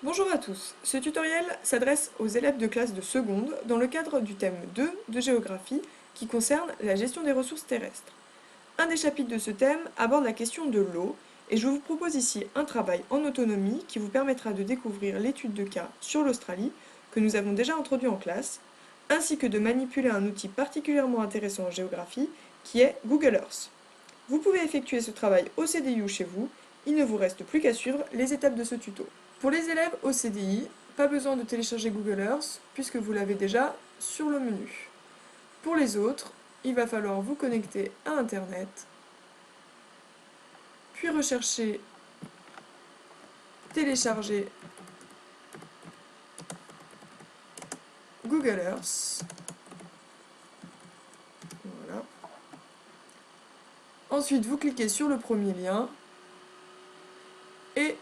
Bonjour à tous, ce tutoriel s'adresse aux élèves de classe de seconde dans le cadre du thème 2 de géographie qui concerne la gestion des ressources terrestres. Un des chapitres de ce thème aborde la question de l'eau et je vous propose ici un travail en autonomie qui vous permettra de découvrir l'étude de cas sur l'Australie que nous avons déjà introduit en classe, ainsi que de manipuler un outil particulièrement intéressant en géographie qui est Google Earth. Vous pouvez effectuer ce travail au CDI chez vous, il ne vous reste plus qu'à suivre les étapes de ce tuto. Pour les élèves au CDI, pas besoin de télécharger Google Earth puisque vous l'avez déjà sur le menu. Pour les autres, il va falloir vous connecter à Internet, puis rechercher télécharger Google Earth. Voilà. Ensuite, vous cliquez sur le premier lien et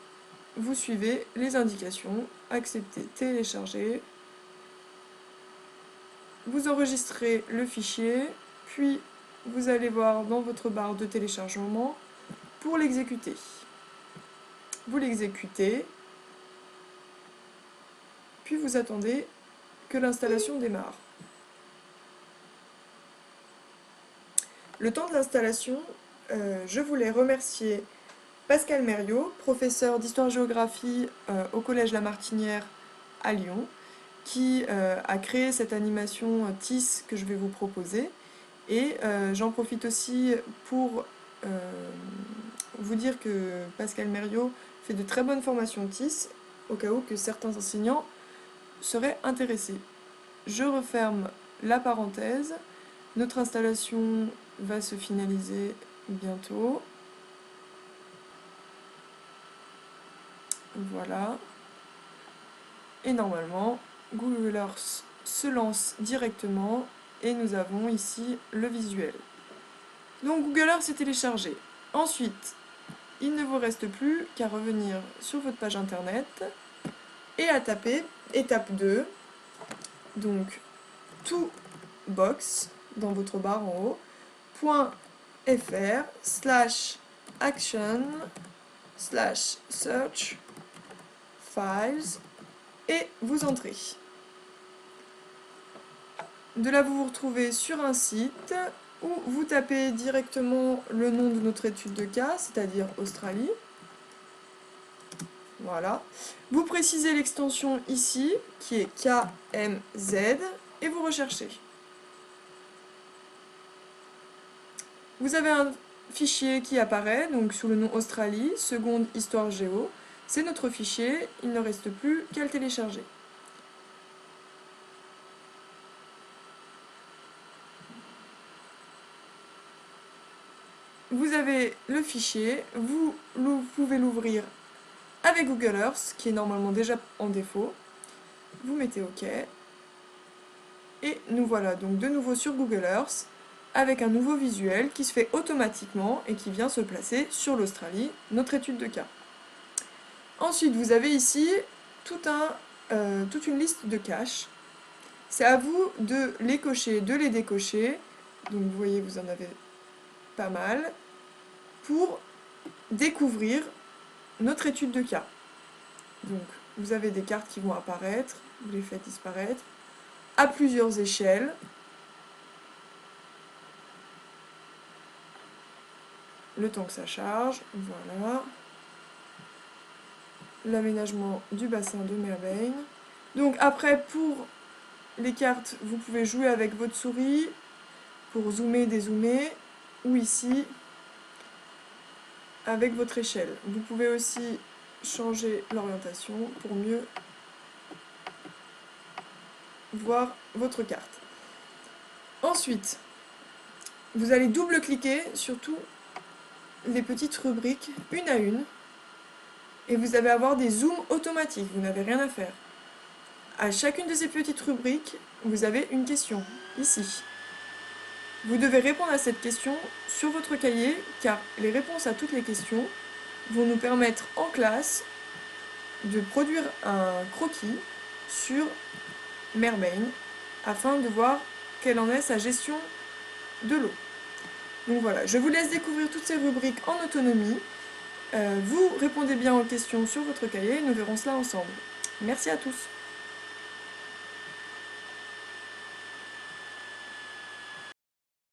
vous suivez les indications, accepter, télécharger. Vous enregistrez le fichier, puis vous allez voir dans votre barre de téléchargement pour l'exécuter. Vous l'exécutez, puis vous attendez que l'installation démarre. Le temps de l'installation, je voulais remercier Pascal Mériot, professeur d'histoire-géographie au Collège La Martinière à Lyon, qui a créé cette animation TIS que je vais vous proposer. Et j'en profite aussi pour vous dire que Pascal Mériot fait de très bonnes formations TIS, au cas où que certains enseignants seraient intéressés. Je referme la parenthèse. Notre installation va se finaliser bientôt. Voilà. Et normalement, Google Earth se lance directement et nous avons ici le visuel. Donc Google Earth est téléchargé. Ensuite, il ne vous reste plus qu'à revenir sur votre page internet et à taper étape 2, donc tobox dans votre barre en haut, .fr/action/search files et vous entrez. De là, vous vous retrouvez sur un site où vous tapez directement le nom de notre étude de cas, c'est-à-dire Australie. Voilà. Vous précisez l'extension ici, qui est KMZ, et vous recherchez. Vous avez un fichier qui apparaît, donc sous le nom Australie, seconde histoire géo. C'est notre fichier, il ne reste plus qu'à le télécharger. Vous avez le fichier, vous pouvez l'ouvrir avec Google Earth, qui est normalement déjà en défaut. Vous mettez OK. Et nous voilà donc de nouveau sur Google Earth, avec un nouveau visuel qui se fait automatiquement et qui vient se placer sur l'Australie, notre étude de cas. Ensuite, vous avez ici toute une liste de caches. C'est à vous de les cocher, de les décocher. Donc vous voyez, vous en avez pas mal pour découvrir notre étude de cas. Donc vous avez des cartes qui vont apparaître, vous les faites disparaître à plusieurs échelles. Le temps que ça charge, voilà. L'aménagement du bassin de Merbein. Donc après, pour les cartes, vous pouvez jouer avec votre souris pour zoomer, dézoomer, ou ici, avec votre échelle. Vous pouvez aussi changer l'orientation pour mieux voir votre carte. Ensuite, vous allez double-cliquer sur toutes les petites rubriques, une à une, et vous allez avoir des zooms automatiques, vous n'avez rien à faire. À chacune de ces petites rubriques, vous avez une question, ici. Vous devez répondre à cette question sur votre cahier, car les réponses à toutes les questions vont nous permettre en classe de produire un croquis sur Merbein, afin de voir quelle en est sa gestion de l'eau. Donc voilà, je vous laisse découvrir toutes ces rubriques en autonomie. Vous répondez bien aux questions sur votre cahier, nous verrons cela ensemble. Merci à tous.